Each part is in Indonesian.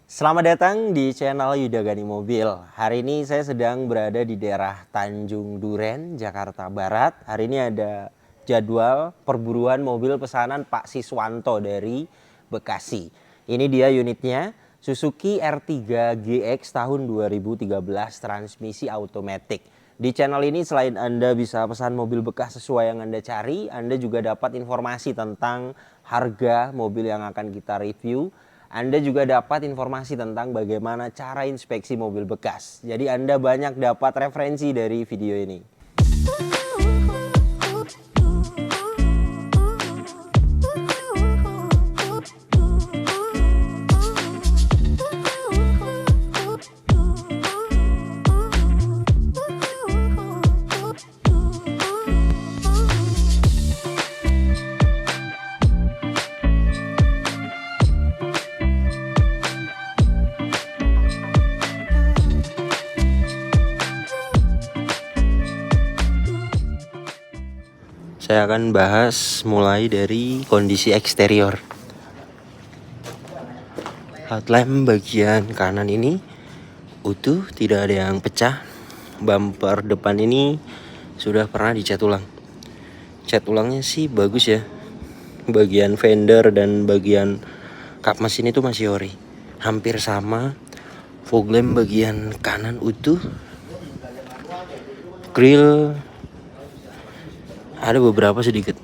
Selamat datang di channel Yuda Gani Mobil. Hari ini saya sedang berada di daerah Tanjung Duren, Jakarta Barat. Hari ini ada jadwal perburuan mobil pesanan Pak Siswanto dari Bekasi. Ini dia unitnya, Suzuki R3 GX tahun 2013 transmisi automatic. Di channel ini selain Anda bisa pesan mobil bekas sesuai yang Anda cari, Anda juga dapat informasi tentang harga mobil yang akan kita review. Anda juga dapat informasi tentang bagaimana cara inspeksi mobil bekas. Jadi Anda banyak dapat referensi dari video ini. Saya akan bahas mulai dari kondisi eksterior. Headlamp bagian kanan ini utuh, tidak ada yang pecah. Bumper depan ini sudah pernah dicat ulang. Cat ulangnya sih bagus ya. Bagian fender dan bagian kap mesin itu masih ori. Hampir sama. Fog lamp bagian kanan utuh. Grill ada beberapa sedikit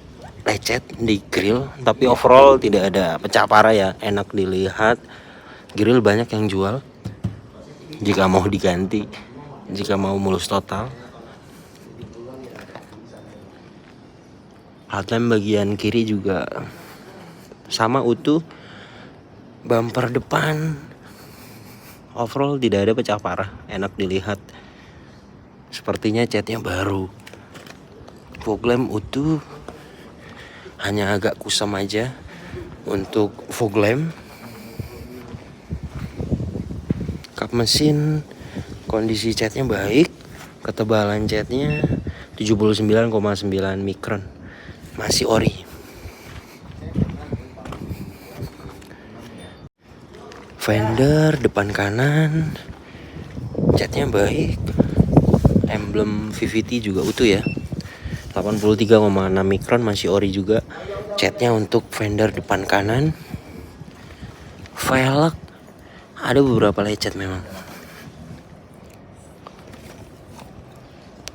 lecet di grill, tapi overall tidak ada pecah parah ya, enak dilihat. Grill banyak yang jual jika mau diganti, jika mau mulus total. Headlamp bagian kiri juga sama utuh. Bumper depan overall tidak ada pecah parah, enak dilihat. Sepertinya catnya baru. Fog lamp utuh, hanya agak kusam aja untuk fog lamp. Kap mesin kondisi catnya baik, ketebalan catnya 79,9 mikron, masih ori. Fender depan kanan catnya baik, emblem VVT juga utuh ya, 83,6 mikron, masih ori juga catnya untuk fender depan kanan. Velg ada beberapa lecet memang,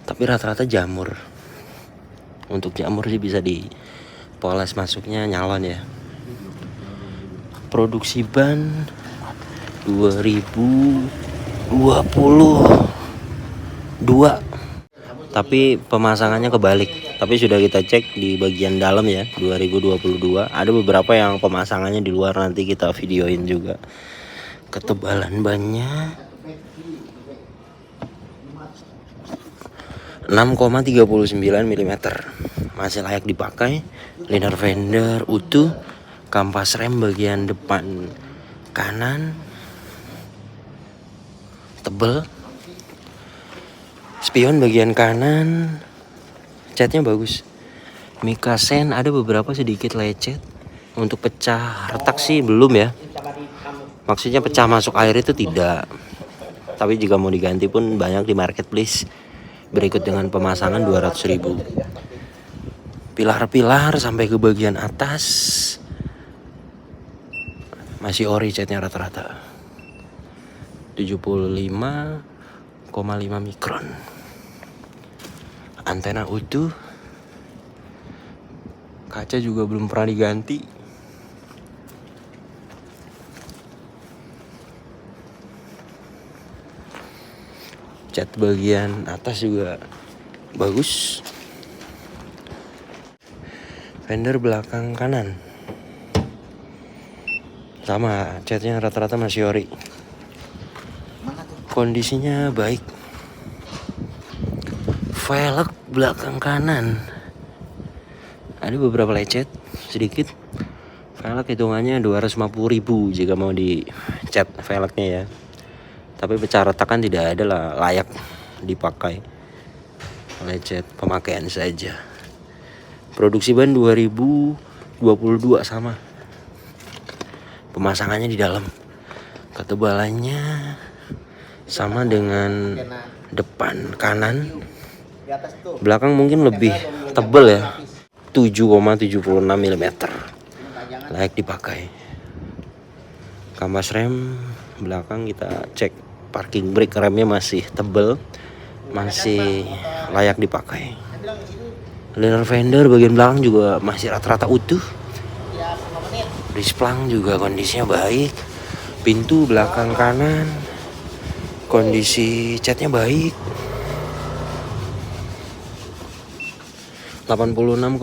tapi rata-rata jamur. Untuk jamur sih bisa dipoles masuknya nyalon ya. Produksi ban 2022, tapi pemasangannya kebalik. Tapi sudah kita cek di bagian dalam ya, 2022. Ada beberapa yang pemasangannya di luar, nanti kita videoin juga. Ketebalan bannya 6,39 mm, masih layak dipakai. Liner fender utuh. Kampas rem bagian depan kanan tebel. Spion bagian kanan catnya bagus. Mikasen ada beberapa sedikit lecet. Untuk pecah retak sih belum ya, maksudnya pecah masuk air itu tidak. Tapi jika mau diganti pun banyak di marketplace, berikut dengan pemasangan 200.000. Pilar-pilar sampai ke bagian atas masih ori, catnya rata-rata 75,5 mikron. Antena utuh. Kaca juga belum pernah diganti. Cat bagian atas juga bagus. Fender belakang kanan sama, catnya rata-rata masih ori. Kondisinya baik. Velg belakang kanan ada beberapa lecet sedikit. Velg hitungannya 250.000 jika mau dicat velgnya ya. Tapi pecah retakan tidak ada lah, layak dipakai. Lecet pemakaian saja. Produksi ban 2022 sama. Pemasangannya di dalam. Ketebalannya sama dengan depan kanan. Belakang mungkin lebih tebal ya, 7,76 mm. Layak dipakai. Kampas rem belakang kita cek parking brake, remnya masih tebal, masih layak dipakai. Leather fender bagian belakang juga masih rata-rata utuh. Displang juga kondisinya baik. Pintu belakang kanan kondisi catnya baik. 86,8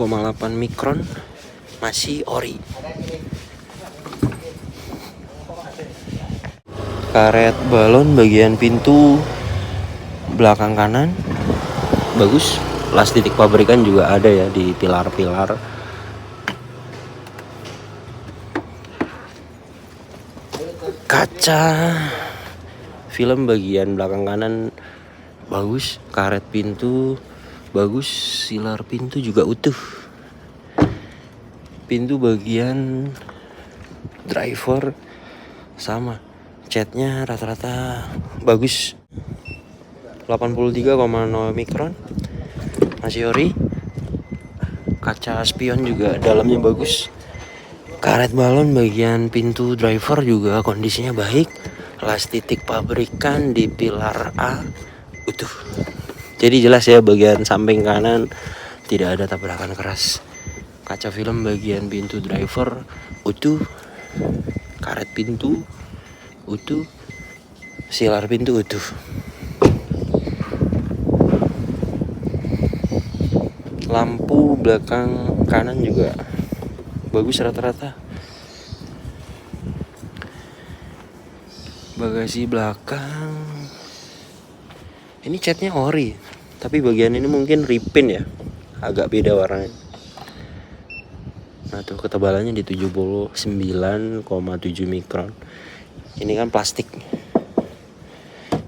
mikron, masih ori. Karet balon bagian pintu belakang kanan bagus. Las titik pabrikan juga ada ya di pilar-pilar. Kaca film bagian belakang kanan bagus. Karet pintu bagus. Silar pintu juga utuh. Pintu bagian driver sama, catnya rata-rata bagus. 83,0 mikron, masih ori. Kaca spion juga dalamnya bagus. Karet balon bagian pintu driver juga kondisinya baik. Las titik pabrikan di pilar A utuh. Jadi jelas ya, bagian samping kanan tidak ada tabrakan keras. Kaca film bagian pintu driver utuh. Karet pintu utuh. Silar pintu utuh. Lampu belakang kanan juga bagus rata-rata. Bagasi belakang ini catnya ori, tapi bagian ini mungkin repaint ya, agak beda warnanya. Nah tuh ketebalannya di 79,7 mikron. Ini kan plastik.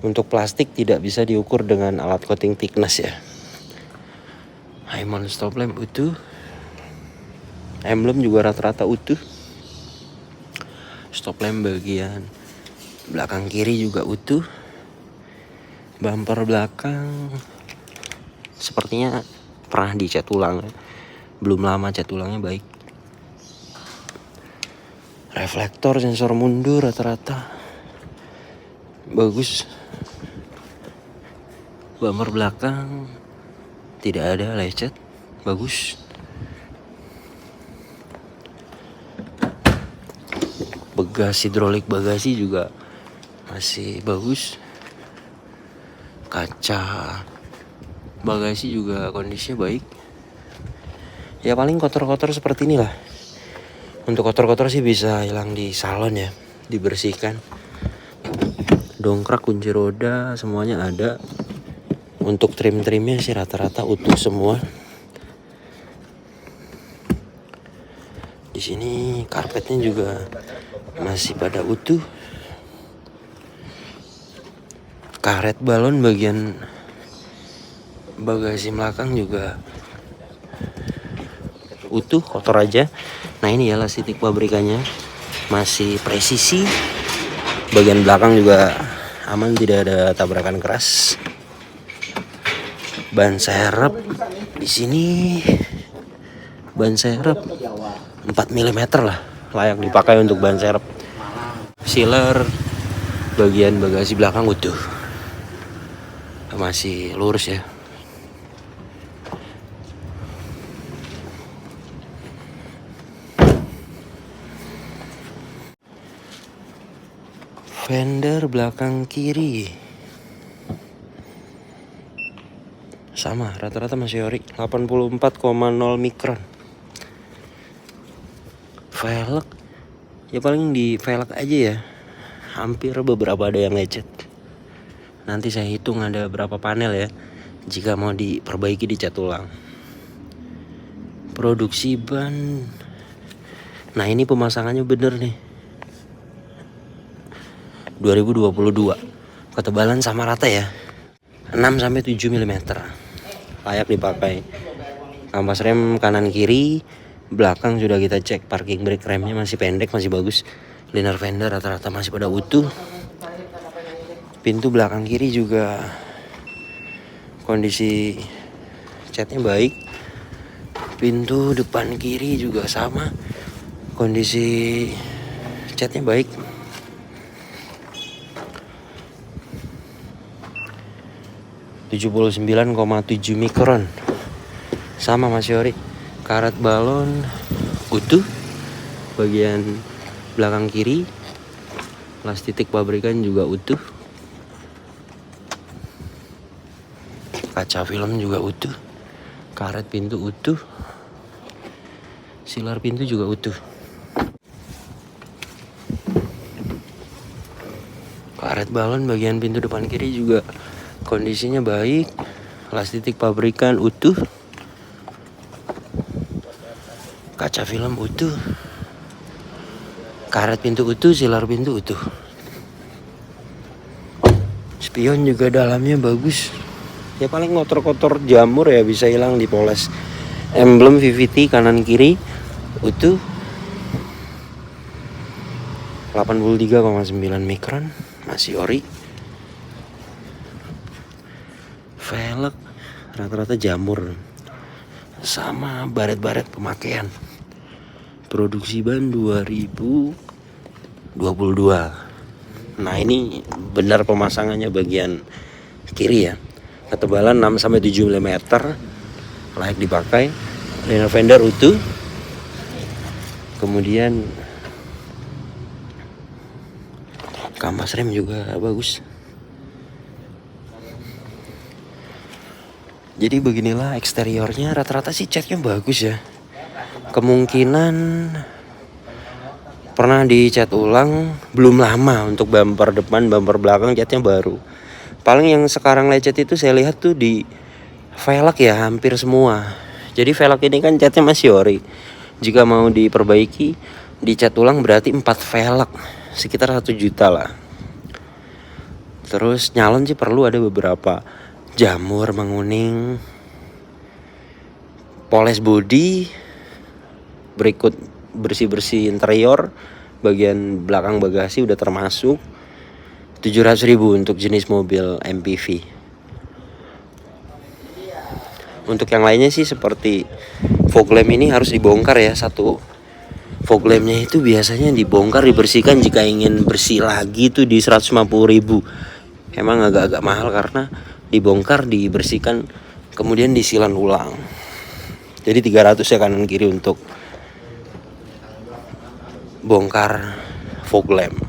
Untuk plastik tidak bisa diukur dengan alat coating thickness ya. High mount stop lamp utuh. Emblem juga rata-rata utuh. Stop lamp bagian belakang kiri juga utuh. Bumper belakang sepertinya pernah dicat ulang. Belum lama cat ulangnya baik. Reflektor sensor mundur rata-rata bagus. Bumper belakang tidak ada lecet, bagus. Bagasi hidrolik bagasi juga masih bagus. Kaca bagasi juga kondisinya baik. Ya paling kotor-kotor seperti inilah. Untuk kotor-kotor sih bisa hilang di salon ya, dibersihkan. Dongkrak, kunci roda semuanya ada. Untuk trim-trimnya sih rata-rata utuh semua. Di sini karpetnya juga masih pada utuh. Karet balon bagian bagasi belakang juga utuh, kotor aja. Nah ini ya las titik pabrikannya masih presisi. Bagian belakang juga aman, tidak ada tabrakan keras. Ban serep di sini, ban serep 4 mm lah, layak dipakai untuk ban serep. Sealer bagian bagasi belakang utuh, masih lurus ya. Fender belakang kiri sama, rata-rata masih ori, 84,0 mikron. Velg ya paling di velg aja ya, hampir beberapa ada yang lecet. Nanti saya hitung ada berapa panel ya, jika mau diperbaiki dicat ulang. Produksi ban, nah ini pemasangannya bener nih, 2022. Ketebalan sama rata ya, 6-7 mm, layak dipakai. Kampas rem kanan kiri, belakang sudah kita cek parking brake, remnya masih pendek, masih bagus. Liner fender rata-rata masih pada utuh. Pintu belakang kiri juga kondisi catnya baik. Pintu depan kiri juga sama, kondisi catnya baik. (79,7 mikron), sama masih ori. Karet balon utuh, bagian belakang kiri, las titik pabrikan juga utuh, kaca film juga utuh, karet pintu utuh, silar pintu juga utuh. Karet balon bagian pintu depan kiri juga kondisinya baik, las titik pabrikan utuh, kaca film utuh, karet pintu utuh, silar pintu utuh. Spion juga dalamnya bagus. Ya paling kotor-kotor jamur ya bisa hilang dipoles. Emblem VVT kanan kiri utuh. 83,9 mikron, masih ori. Velg rata-rata jamur, sama baret-baret pemakaian. Produksi ban 2022. Nah ini benar pemasangannya bagian kiri ya. Ketebalan 6-7 mm, layak dipakai. Liner fender utuh. Kemudian kampas rem juga bagus. Jadi beginilah eksteriornya, rata-rata sih catnya bagus ya. Kemungkinan pernah dicat ulang, belum lama untuk bumper depan, bumper belakang catnya baru. Paling yang sekarang lecet itu saya lihat tuh di velg ya, hampir semua. Jadi velg ini kan catnya masih ori. Jika mau diperbaiki, dicat ulang berarti 4 velg, sekitar 1 juta lah. Terus nyalon sih perlu ada beberapa jamur menguning, poles body, berikut bersih-bersih interior, bagian belakang bagasi udah termasuk. 700.000 untuk jenis mobil MPV. Untuk yang lainnya sih seperti fog lamp ini harus dibongkar ya. Satu fog lampnya itu biasanya dibongkar dibersihkan jika ingin bersih lagi tuh di 150.000. Emang agak-agak mahal karena dibongkar dibersihkan kemudian disilan ulang. Jadi 300 ya kanan kiri untuk bongkar fog lamp.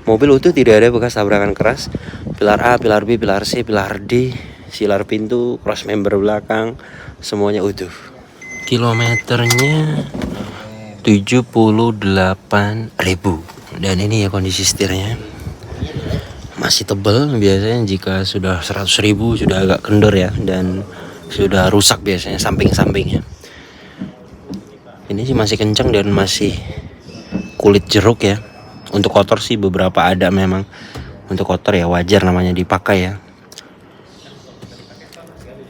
Mobil utuh, tidak ada bekas tabrakan keras. Pilar A, pilar B, pilar C, pilar D, silar pintu, cross member belakang, semuanya utuh. Kilometernya 78.000. Dan ini ya kondisi setirnya. Masih tebal, biasanya jika sudah 100.000 sudah agak kendor ya, dan sudah rusak biasanya samping-sampingnya. Ini sih masih kencang dan masih kulit jeruk ya. Untuk kotor sih beberapa ada memang. Untuk kotor ya wajar namanya dipakai ya.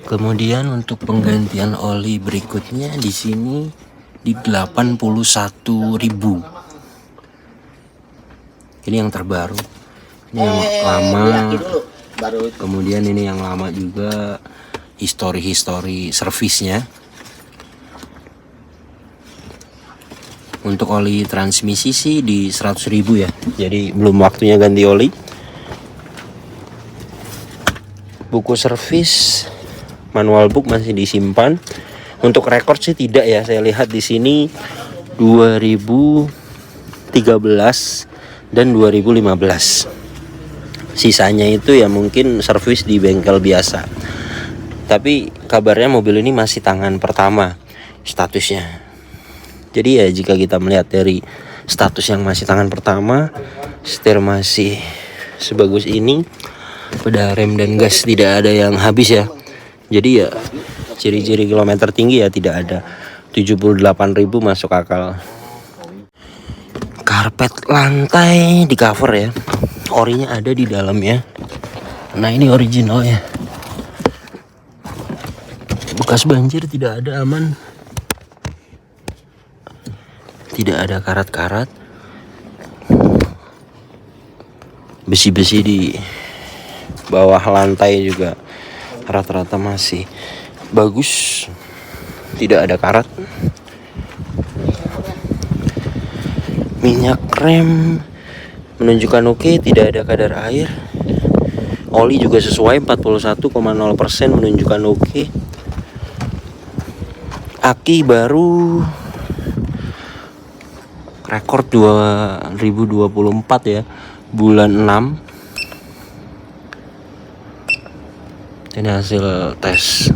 Kemudian untuk penggantian oli berikutnya di sini di 81.000. Ini yang terbaru. Ini yang lama. Kemudian ini yang lama juga, histori servisnya. Untuk oli transmisi sih di 100.000 ya. Jadi belum waktunya ganti oli. Buku servis, manual book masih disimpan. Untuk rekor sih tidak ya. Saya lihat di sini 2013 dan 2015. Sisanya itu ya mungkin servis di bengkel biasa. Tapi kabarnya mobil ini masih tangan pertama statusnya. Jadi ya jika kita melihat dari status yang masih tangan pertama, setir masih sebagus ini, peda rem dan gas tidak ada yang habis ya. Jadi ya ciri-ciri kilometer tinggi ya tidak ada. 78.000 masuk akal. Karpet lantai di cover ya. Orinya ada di dalam ya. Nah ini original ya. Bekas banjir tidak ada, aman. Tidak ada karat-karat. Besi-besi di bawah lantai juga rata-rata masih bagus, tidak ada karat. Minyak rem menunjukkan oke, tidak ada kadar air. Oli juga sesuai 41,0% menunjukkan oke. Aki baru rekor 2024 ya, bulan 6. Ini hasil tes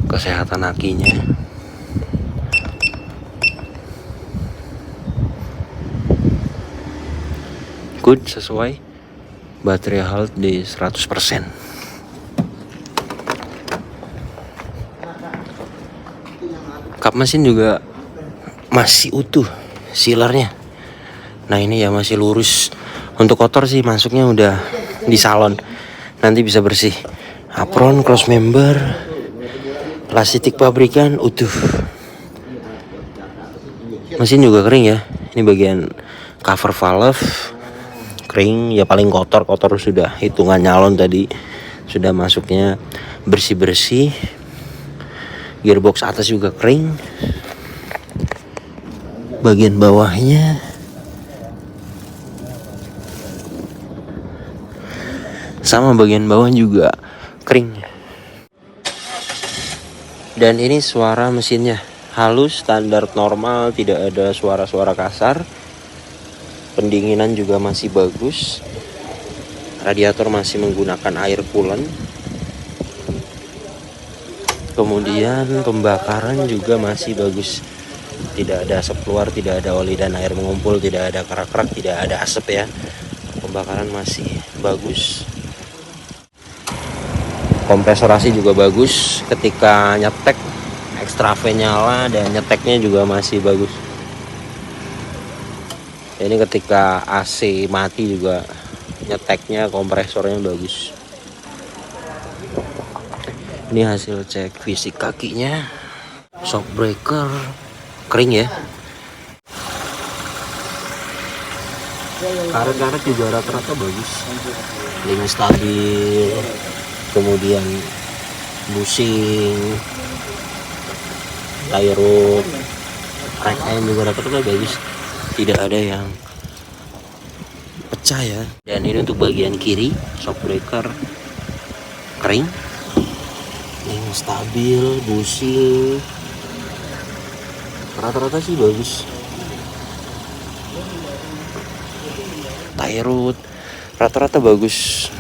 kesehatan akinya. Good, sesuai. Baterai health di 100%. Kap mesin juga masih utuh sealernya. Nah ini ya masih lurus. Untuk kotor sih masuknya udah di salon, nanti bisa bersih. Apron, cross member, plastik pabrikan utuh. Mesin juga kering ya. Ini bagian cover valve kering ya, paling kotor sudah hitungan nyalon tadi, sudah masuknya bersih. Gearbox atas juga kering. Bagian bawahnya sama, bagian bawah juga kering. Dan ini suara mesinnya halus, standar normal, tidak ada suara-suara kasar. Pendinginan juga masih bagus. Radiator masih menggunakan air coolant. Kemudian pembakaran juga masih bagus. Tidak ada asap keluar, tidak ada oli dan air mengumpul, tidak ada kerak-kerak, tidak ada asap ya. Pembakaran masih bagus. Kompresor AC juga bagus, ketika nyetek extra V nyala dan nyeteknya juga masih bagus. Ini ketika AC mati juga nyeteknya, kompresornya bagus. Ini hasil cek fisik kakinya. Shock breaker kering ya. Karet-karet juga rata-rata bagus. Link stabil. Kemudian busing, tie rod, rack juga rata-rata bagus, tidak ada yang pecah ya. Dan ini untuk bagian kiri, shock breaker kering, yang stabil, busing, rata-rata sih bagus. Tie rod rata-rata bagus.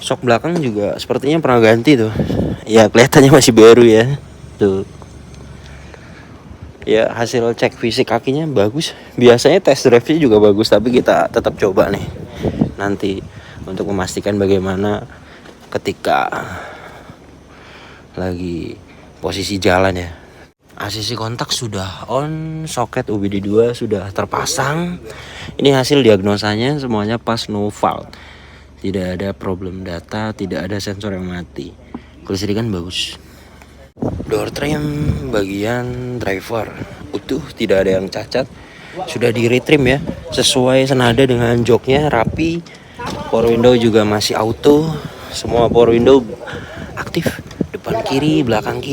Shock belakang juga sepertinya pernah ganti tuh. Ya kelihatannya masih baru ya. Tuh. Ya hasil cek fisik kakinya bagus. Biasanya test drive-nya juga bagus, tapi kita tetap coba nih nanti untuk memastikan bagaimana ketika lagi posisi jalan ya. ACC kontak sudah on, soket UBD2 sudah terpasang. Ini hasil diagnosanya semuanya pas, no fault. Tidak ada problem data, tidak ada sensor yang mati. Kelistrikan bagus. Door trim bagian driver utuh, tidak ada yang cacat. Sudah di retrim ya, sesuai senada dengan joknya, rapi. Power window juga masih auto. Semua power window aktif. Depan kiri, belakang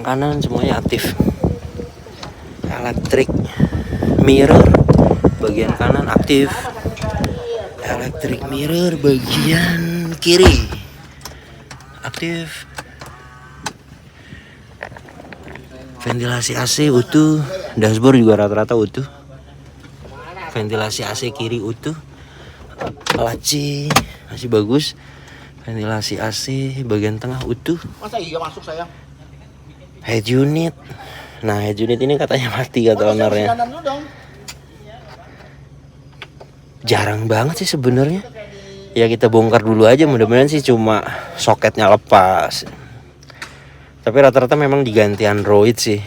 kanan semuanya aktif. Electric mirror bagian kanan aktif. Electric mirror bagian kiri aktif. Ventilasi AC utuh, dashboard juga rata-rata utuh. Ventilasi AC kiri utuh. Laci masih bagus. Ventilasi AC bagian tengah utuh. Masa iya masuk saya? Head unit. Nah, head unit ini katanya mati kata ownernya. Jarang banget sih sebenarnya. Ya kita bongkar dulu aja, mudah-mudahan sih cuma soketnya lepas. Tapi rata-rata memang diganti Android sih.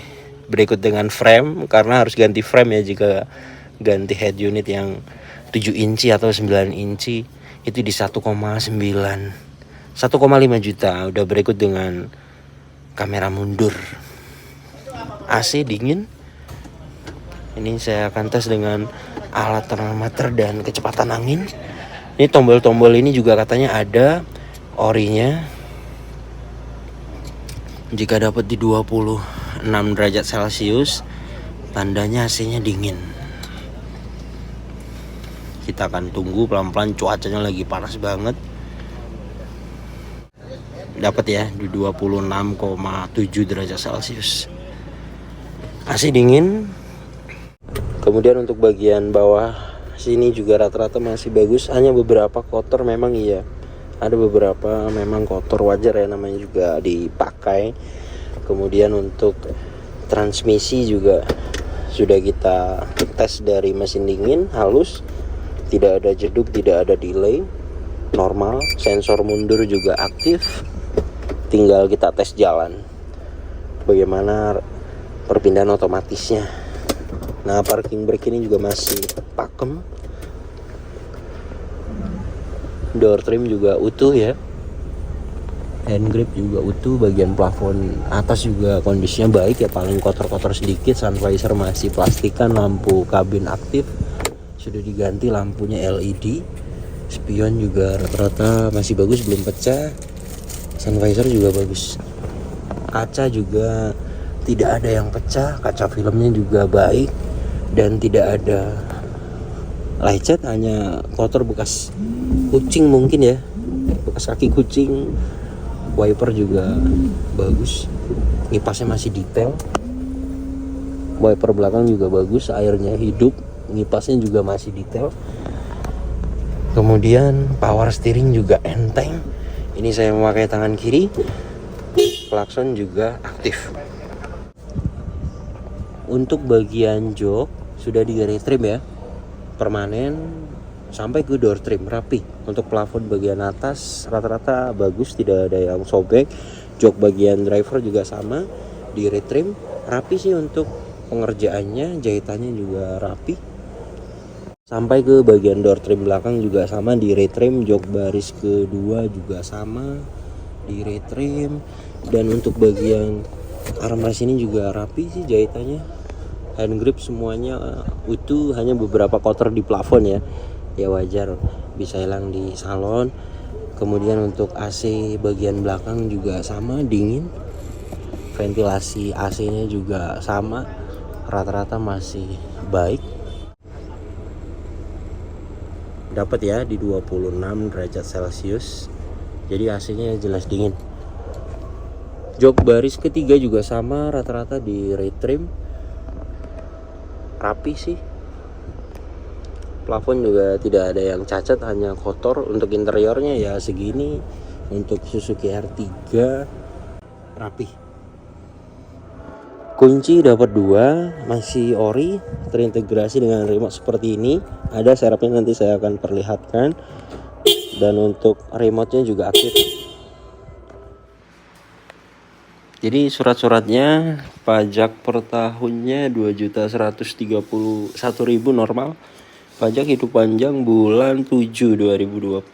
Berikut dengan frame, karena harus ganti frame ya jika ganti head unit yang 7 inci atau 9 inci itu di 1,5 juta. Udah berikut dengan kamera mundur. AC dingin. Ini saya akan tes dengan alat termometer dan kecepatan angin. Ini tombol-tombol ini juga katanya ada orinya. Jika dapat di 26 derajat Celcius, tandanya AC-nya dingin. Kita akan tunggu pelan-pelan, cuacanya lagi panas banget. Dapat ya di 26,7 derajat Celcius. AC dingin. Kemudian untuk bagian bawah sini juga rata-rata masih bagus, hanya beberapa kotor memang iya. Ada beberapa memang kotor, wajar ya, namanya juga dipakai. Kemudian untuk transmisi juga sudah kita tes dari mesin dingin, halus, tidak ada jeduk, tidak ada delay, normal. Sensor mundur juga aktif, tinggal kita tes jalan bagaimana perpindahan otomatisnya. Nah, parking brake ini juga masih pakem. Door trim juga utuh ya. Hand grip juga utuh. Bagian plafon atas juga kondisinya baik ya, paling kotor-kotor sedikit. Sun visor masih plastikan. Lampu kabin aktif, sudah diganti lampunya LED. Spion juga rata-rata masih bagus, belum pecah. Sun visor juga bagus. Kaca juga tidak ada yang pecah. Kaca filmnya juga baik dan tidak ada lecet, hanya kotor bekas kucing mungkin ya, bekas kaki kucing. Wiper juga bagus, ngipasnya masih detail. Wiper belakang juga bagus, airnya hidup, ngipasnya juga masih detail. Kemudian power steering juga enteng. Ini saya memakai tangan kiri. Klakson juga aktif. Untuk bagian jok sudah digaris trim ya, permanen sampai ke door trim rapi. Untuk plafon bagian atas rata-rata bagus, tidak ada yang sobek. Jok bagian driver juga sama, di retrim rapi sih. Untuk pengerjaannya, jahitannya juga rapi. Sampai ke bagian door trim belakang juga sama, di retrim. Jok baris kedua juga sama, di retrim. Dan untuk bagian armrest ini juga rapi sih jahitannya. Hand grip semuanya utuh, hanya beberapa kotor di plafon ya. Ya wajar, bisa hilang di salon. Kemudian untuk AC bagian belakang juga sama, dingin. Ventilasi AC-nya juga sama, rata-rata masih baik. Dapat ya di 26 derajat Celcius. Jadi AC-nya jelas dingin. Jok baris ketiga juga sama, rata-rata di retrim. Rapi sih. Plafon juga tidak ada yang cacat, hanya kotor. Untuk interiornya ya segini. Untuk Suzuki R3 rapi. Kunci dapat 2, masih ori, terintegrasi dengan remote seperti ini. Ada serepnya, nanti saya akan perlihatkan. Dan untuk remote-nya juga aktif. Jadi surat-suratnya pajak per tahunnya 2.131.000 normal. Pajak hidup panjang bulan 7 2025.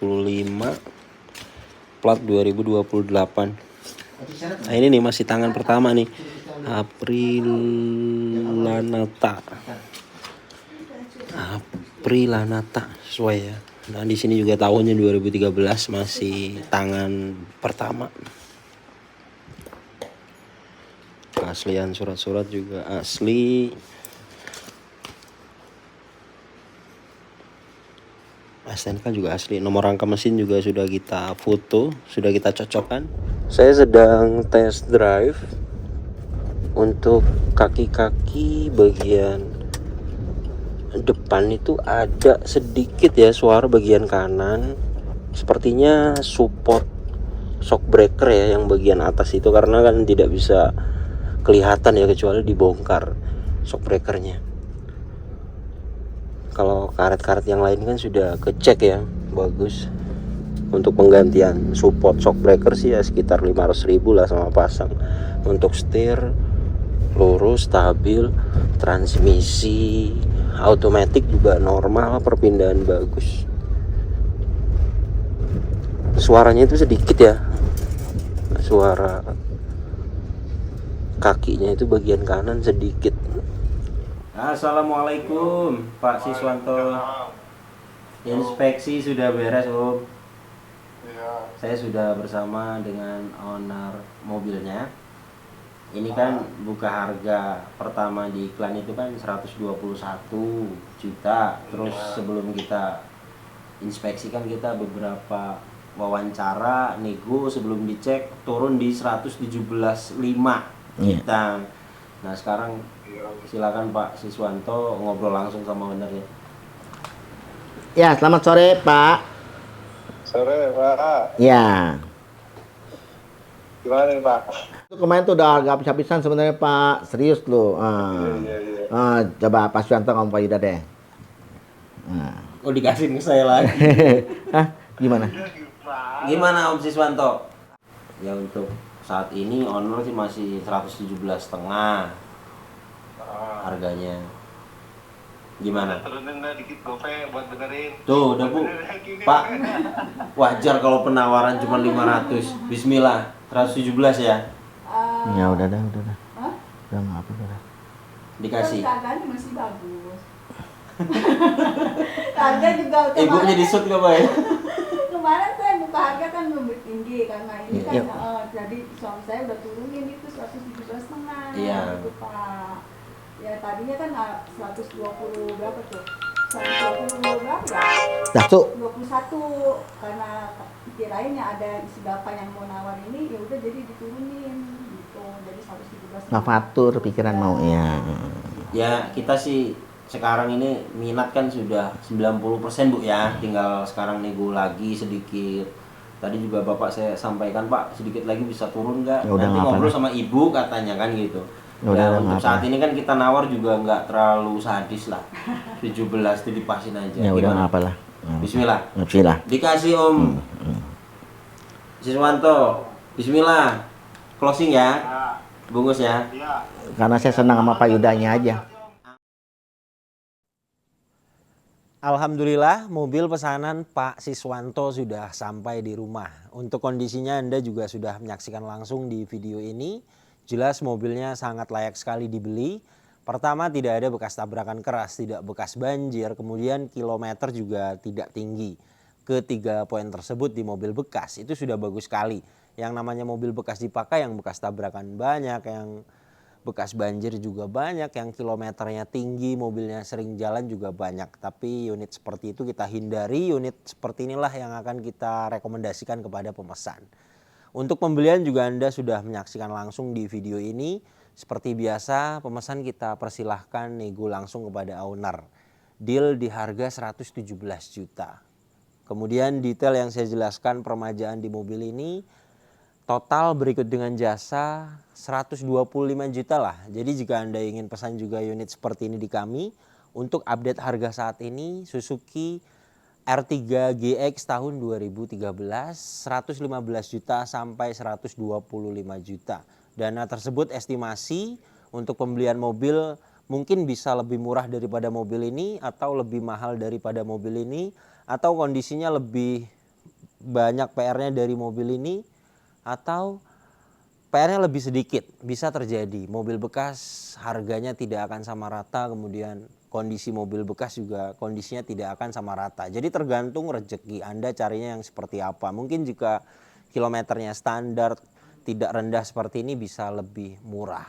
Plat 2028. Nah, ini nih masih tangan pertama nih. Aprilanata sesuai ya. Nah, di sini juga tahunnya 2013, masih tangan pertama. Keaslian surat-surat juga asli. STNK juga asli. Nomor rangka mesin juga sudah kita foto, sudah kita cocokkan. Saya sedang test drive. Untuk kaki-kaki bagian depan itu ada sedikit ya suara bagian kanan. Sepertinya support shock breaker ya, yang bagian atas itu, karena kan tidak bisa kelihatan ya kecuali dibongkar shock breakernya. Kalau karet-karet yang lain kan sudah kecek ya, bagus. Untuk penggantian support shock breaker sih ya sekitar 500.000 lah sama pasang. Untuk setir lurus, stabil. Transmisi automatic juga normal, perpindahan bagus. Suaranya itu sedikit ya, suara kakinya itu bagian kanan sedikit. Assalamualaikum Pak Siswanto. Inspeksi sudah beres Om. Iya. Saya sudah bersama dengan owner mobilnya. Ini kan buka harga pertama di iklan itu kan 121 juta. Terus sebelum kita inspeksi kan kita beberapa wawancara, nego, sebelum dicek turun di 117,5 juta. Nah sekarang silakan Pak Siswanto ngobrol langsung sama ownernya. Ya, selamat sore Pak. Sore, Pak. Ya, Gimana nih, Pak? itu kemarin tuh udah agak habis-habisan sebenarnya Pak. Serius loh. Iya. Coba Pak Suyanto ngomong Pak Yuda deh. Oh dikasih ke saya lagi. Hah? Gimana? Gimana Om Siswanto? Ya untuk saat ini owner sih masih 117,5 harganya. Gimana? Turunin dah dikit gope buat benerin. Tuh udah Bu. Pak, wajar kalau penawaran cuma 500. Bismillah, 117 ya. Ya udah dah. Udah maaf udah. Dikasih. Keadaannya masih bagus. Harga juga Ibu kemarin, jadi shoot gak Pak ya? kemarin saya buka harga kan lebih tinggi karena ini kan Iya. jadi suami saya udah turunin itu 117,5 Iya. gitu Pak. Ya tadinya kan 120 berapa tuh? 120 berapa ya? Dasuk. 21 karena kirainnya ada si bapak yang mau nawar ini ya udah jadi diturunin gitu. Jadi 117,5. Mafatur pikiran mau ya. Ya kita sih sekarang ini minat kan sudah 90% Bu ya. Tinggal sekarang nego lagi sedikit. Tadi juga Bapak saya sampaikan Pak sedikit lagi bisa turun nggak? Ya udah, Nanti nggak ngobrol apa-apa. sama Ibu katanya kan gitu. Ya udah, Ya untuk nggak saat apa. ini kan kita nawar juga nggak terlalu sadis lah. 17 itu dipasin aja. Ya udah Gimana? nggak apalah. Bismillah. Bismillah. Dikasih Om Siswanto. Bismillah. Closing ya. Bungkus ya. Iya. Karena saya senang sama Pak Yudanya aja. Alhamdulillah mobil pesanan Pak Siswanto sudah sampai di rumah. Untuk kondisinya Anda juga sudah menyaksikan langsung di video ini. Jelas mobilnya sangat layak sekali dibeli. Pertama tidak ada bekas tabrakan keras, tidak bekas banjir, kemudian kilometer juga tidak tinggi. Ketiga poin tersebut di mobil bekas itu sudah bagus sekali. Yang namanya mobil bekas dipakai yang bekas tabrakan banyak, yang bekas banjir juga banyak, yang kilometernya tinggi, mobilnya sering jalan juga banyak. Tapi unit seperti itu kita hindari, unit seperti inilah yang akan kita rekomendasikan kepada pemesan. Untuk pembelian juga Anda sudah menyaksikan langsung di video ini. Seperti biasa pemesan kita persilahkan nego langsung kepada owner. Deal di harga 117 juta. Kemudian detail yang saya jelaskan permajaan di mobil ini. Total berikut dengan jasa 125 juta lah. Jadi jika Anda ingin pesan juga unit seperti ini di kami, untuk update harga saat ini Suzuki R3 GX tahun 2013 115 juta sampai 125 juta. Dana tersebut estimasi untuk pembelian mobil mungkin bisa lebih murah daripada mobil ini atau lebih mahal daripada mobil ini atau kondisinya lebih banyak PR-nya dari mobil ini atau PR-nya lebih sedikit. Bisa terjadi mobil bekas harganya tidak akan sama rata, kemudian kondisi mobil bekas juga kondisinya tidak akan sama rata. Jadi tergantung rezeki Anda carinya yang seperti apa. Mungkin jika kilometernya standar tidak rendah seperti ini bisa lebih murah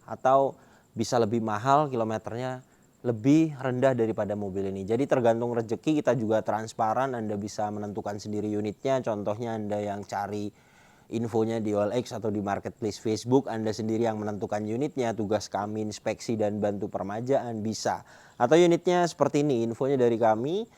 atau bisa lebih mahal kilometernya lebih rendah daripada mobil ini. Jadi tergantung rezeki, kita juga transparan, Anda bisa menentukan sendiri unitnya. Contohnya Anda yang cari infonya di OLX atau di marketplace Facebook, Anda sendiri yang menentukan unitnya, tugas kami inspeksi dan bantu permajaan bisa. Atau unitnya seperti ini, infonya dari kami,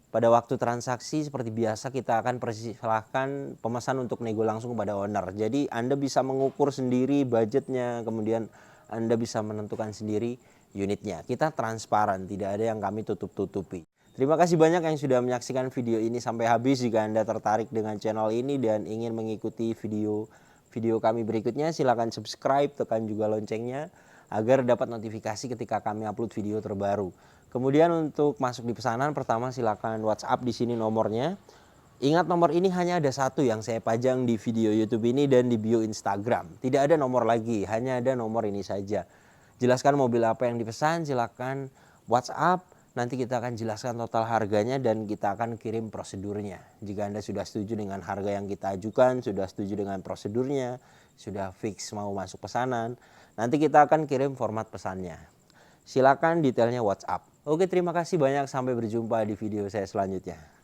pada waktu transaksi seperti biasa kita akan persilahkan pemesan untuk nego langsung kepada owner. Jadi Anda bisa mengukur sendiri budgetnya, kemudian Anda bisa menentukan sendiri unitnya. Kita transparan, tidak ada yang kami tutup-tutupi. Terima kasih banyak yang sudah menyaksikan video ini sampai habis. Jika Anda tertarik dengan channel ini dan ingin mengikuti video kami berikutnya, silakan subscribe, tekan juga loncengnya agar dapat notifikasi ketika kami upload video terbaru. Kemudian untuk masuk di pesanan, pertama silakan WhatsApp, di sini nomornya. Ingat nomor ini hanya ada satu yang saya pajang di video YouTube ini dan di bio Instagram. Tidak ada nomor lagi, hanya ada nomor ini saja. jelaskan mobil apa yang dipesan, silakan WhatsApp. Nanti kita akan jelaskan total harganya dan kita akan kirim prosedurnya. Jika Anda sudah setuju dengan harga yang kita ajukan, sudah setuju dengan prosedurnya, sudah fix mau masuk pesanan, nanti kita akan kirim format pesannya. Silakan detailnya WhatsApp. Oke, terima kasih banyak. Sampai berjumpa di video saya selanjutnya.